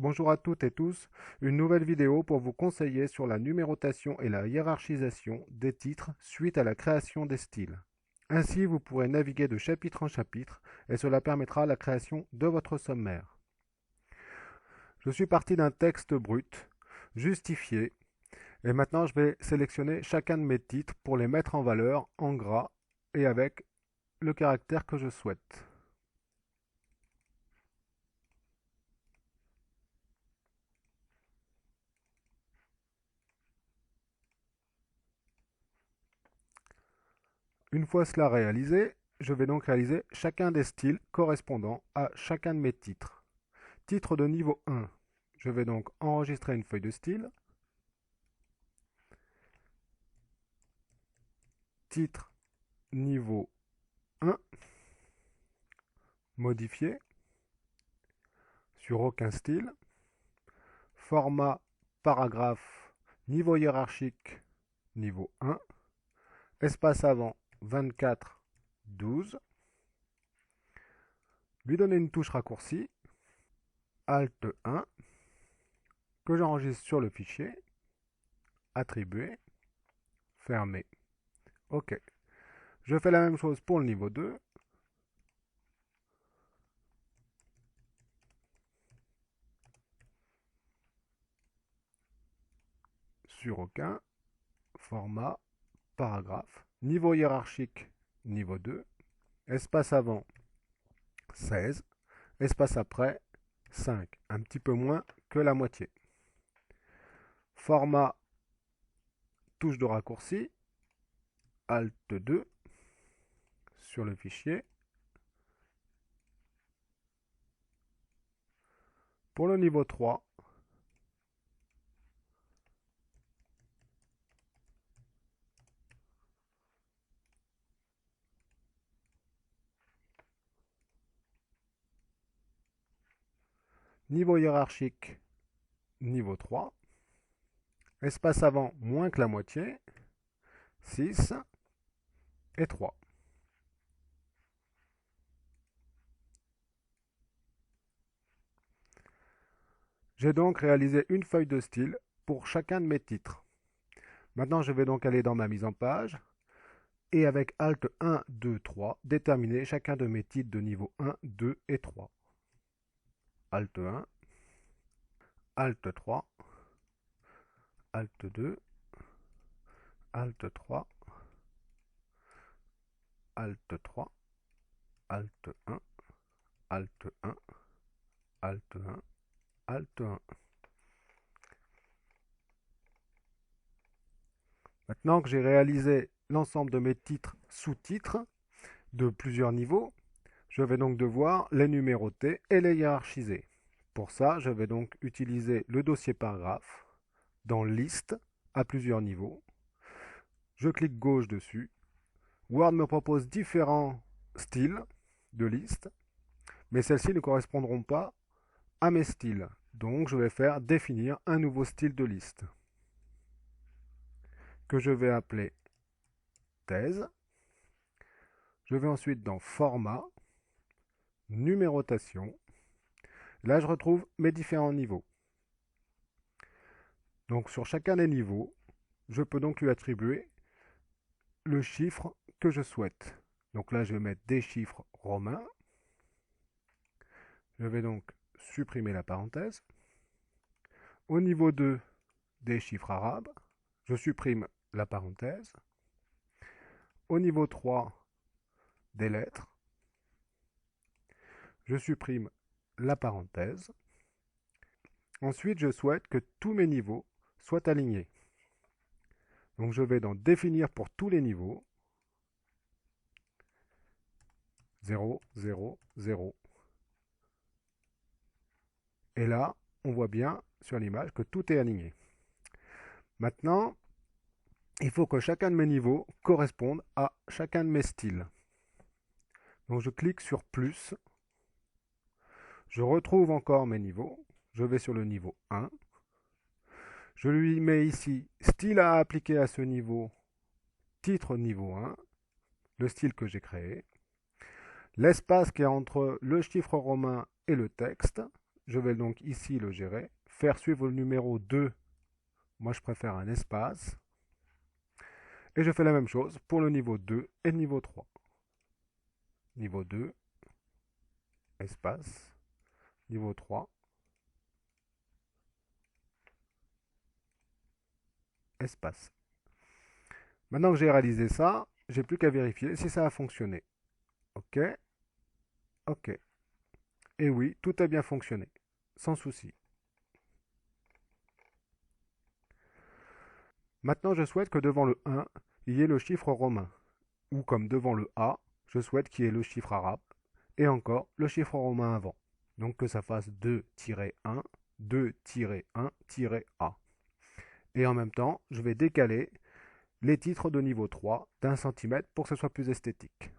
Bonjour à toutes et tous, une nouvelle vidéo pour vous conseiller sur la numérotation et la hiérarchisation des titres suite à la création des styles. Ainsi, vous pourrez naviguer de chapitre en chapitre et cela permettra la création de votre sommaire. Je suis parti d'un texte brut, justifié, et maintenant je vais sélectionner chacun de mes titres pour les mettre en valeur en gras et avec le caractère que je souhaite. Une fois cela réalisé, je vais donc réaliser chacun des styles correspondant à chacun de mes titres. Titre de niveau 1, je vais donc enregistrer une feuille de style. Titre niveau 1, modifier, sur aucun style. Format paragraphe, niveau hiérarchique, niveau 1. Espace avant, 24, 12. Lui donner une touche raccourcie, Alt 1, que j'enregistre sur le fichier, attribuer, fermer. OK. Je fais la même chose pour le niveau 2. Sur aucun, format, paragraphe, niveau hiérarchique, niveau 2, espace avant, 16, espace après, 5, un petit peu moins que la moitié. Format, touche de raccourci, Alt 2, sur le fichier. Pour le niveau 3, niveau hiérarchique, niveau 3, espace avant moins que la moitié, 6 et 3. J'ai donc réalisé une feuille de style pour chacun de mes titres. Maintenant, je vais donc aller dans ma mise en page et avec Alt 1, 2, 3, déterminer chacun de mes titres de niveau 1, 2 et 3. Alt 1, Alt 3, Alt 2, Alt 3, Alt 3, Alt 1, Alt 1, Alt 1, Alt 1. Maintenant que j'ai réalisé l'ensemble de mes titres sous-titres de plusieurs niveaux, je vais donc devoir les numéroter et les hiérarchiser. Pour ça, je vais donc utiliser le dossier paragraphe dans Liste à plusieurs niveaux. Je clique gauche dessus. Word me propose différents styles de liste, mais celles-ci ne correspondront pas à mes styles. Donc, je vais faire définir un nouveau style de liste que je vais appeler thèse. Je vais ensuite dans Format, Numérotation. Là, je retrouve mes différents niveaux. Donc, sur chacun des niveaux, je peux donc lui attribuer le chiffre que je souhaite. Donc là, je vais mettre des chiffres romains. Je vais donc supprimer la parenthèse. Au niveau 2, des chiffres arabes, je supprime la parenthèse. Au niveau 3, des lettres, je supprime la parenthèse. Ensuite, je souhaite que tous mes niveaux soient alignés. Donc je vais dans Définir pour tous les niveaux. 0, 0, 0. Et là, on voit bien sur l'image que tout est aligné. Maintenant, il faut que chacun de mes niveaux corresponde à chacun de mes styles. Donc je clique sur plus. Je retrouve encore mes niveaux. Je vais sur le niveau 1. Je lui mets ici style à appliquer à ce niveau, titre niveau 1, le style que j'ai créé. L'espace qui est entre le chiffre romain et le texte, je vais donc ici le gérer. Faire suivre le numéro 2, moi je préfère un espace. Et je fais la même chose pour le niveau 2 et le niveau 3. Niveau 2, espace. Niveau 3, espace. Maintenant que j'ai réalisé ça, j'ai plus qu'à vérifier si ça a fonctionné. OK, OK. Et oui, tout a bien fonctionné, sans souci. Maintenant, je souhaite que devant le 1, il y ait le chiffre romain. Ou comme devant le A, je souhaite qu'il y ait le chiffre arabe. Et encore, le chiffre romain avant. Donc que ça fasse 2-1, 2-1-A. Et en même temps, je vais décaler les titres de niveau 3 d'1 cm pour que ce soit plus esthétique.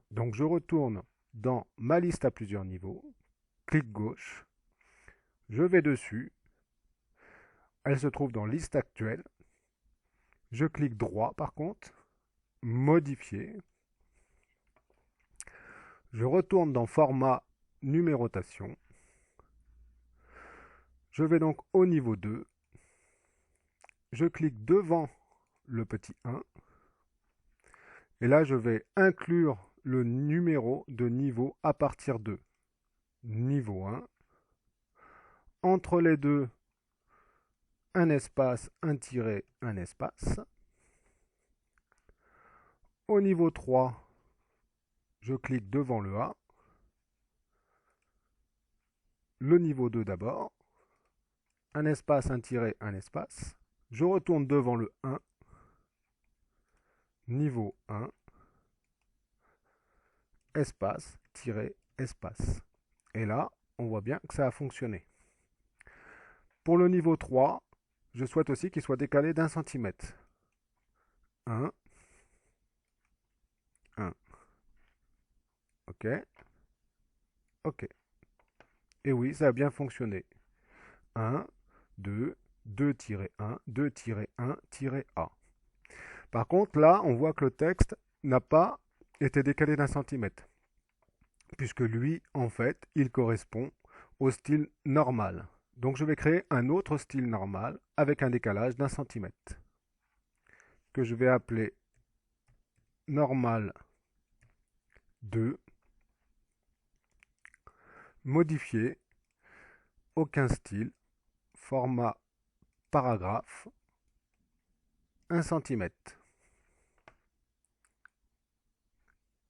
Donc je retourne dans ma liste à plusieurs niveaux, clic gauche, je vais dessus, elle se trouve dans liste actuelle, je clique droit par contre, modifier, je retourne dans format numérotation, je vais donc au niveau 2, je clique devant le petit 1, et là je vais inclure le numéro de niveau à partir de niveau 1. Entre les deux, un espace, un tiret, un espace. Au niveau 3, je clique devant le A. Le niveau 2 d'abord. Un espace, un tiret, un espace. Je retourne devant le 1. Niveau 1. Espace, tiret, espace. Et là, on voit bien que ça a fonctionné. Pour le niveau 3, je souhaite aussi qu'il soit décalé d'1 cm. 1, 1. OK. OK. Et oui, ça a bien fonctionné. 1, 2, 2-1, 2-1-A. Par contre, là, on voit que le texte n'a pas été décalé d'1 centimètre, puisque lui, en fait, il correspond au style normal. Donc je vais créer un autre style normal avec un décalage d'1 centimètre, que je vais appeler normal 2, modifier, aucun style, format paragraphe, 1 centimètre.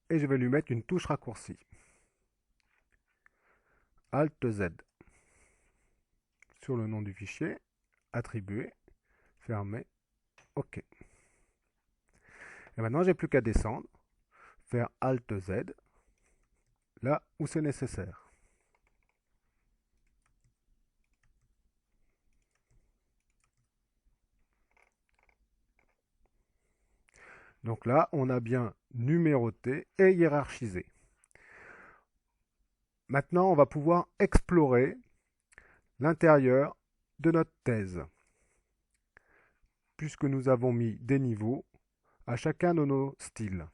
Et je vais lui mettre une touche raccourcie. Alt Z. Sur le nom du fichier, attribuer, fermer, OK. Et maintenant, j'ai plus qu'à descendre, faire Alt Z, là où c'est nécessaire. Donc là, on a bien numéroté et hiérarchisé. Maintenant, on va pouvoir explorer l'intérieur de notre thèse, puisque nous avons mis des niveaux à chacun de nos styles.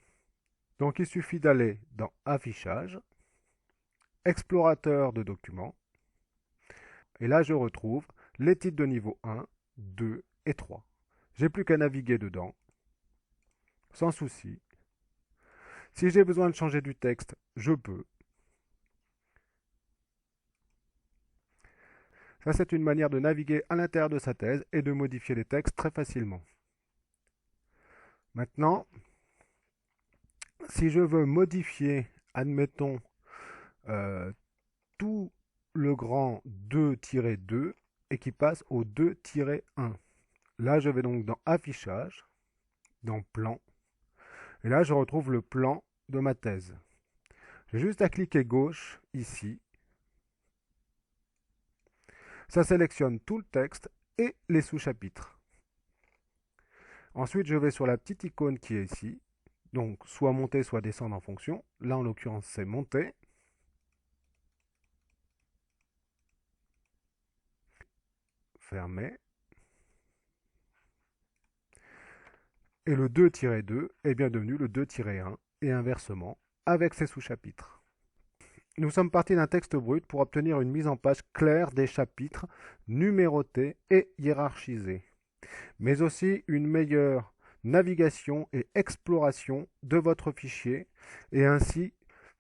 Donc il suffit d'aller dans Affichage, Explorateur de documents, et là je retrouve les titres de niveau 1, 2 et 3. J'ai plus qu'à naviguer dedans, sans souci. Si j'ai besoin de changer du texte, je peux. Ça, c'est une manière de naviguer à l'intérieur de sa thèse et de modifier les textes très facilement. Maintenant, si je veux modifier, admettons, euh, tout le grand 2-2 et qui passe au 2-1. Là, je vais donc dans Affichage, dans Plan, et là, je retrouve le plan de ma thèse. J'ai juste à cliquer gauche, ici. Ça sélectionne tout le texte et les sous-chapitres. Ensuite, je vais sur la petite icône qui est ici. Donc, soit monter, soit descendre en fonction. Là, en l'occurrence, c'est monter. Fermer. Et le 2-2 est bien devenu le 2-1 et inversement avec ses sous-chapitres. nous sommes partis d'un texte brut pour obtenir une mise en page claire des chapitres, numérotés et hiérarchisés, mais aussi une meilleure navigation et exploration de votre fichier, et ainsi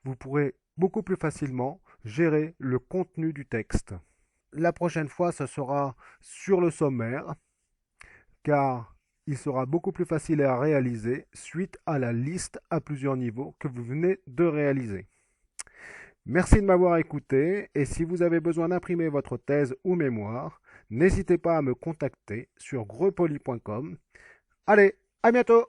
vous pourrez beaucoup plus facilement gérer le contenu du texte. La prochaine fois, ce sera sur le sommaire, car il sera beaucoup plus facile à réaliser suite à la liste à plusieurs niveaux que vous venez de réaliser. Merci de m'avoir écouté et si vous avez besoin d'imprimer votre thèse ou mémoire, n'hésitez pas à me contacter sur grepoli.com. Allez, à bientôt!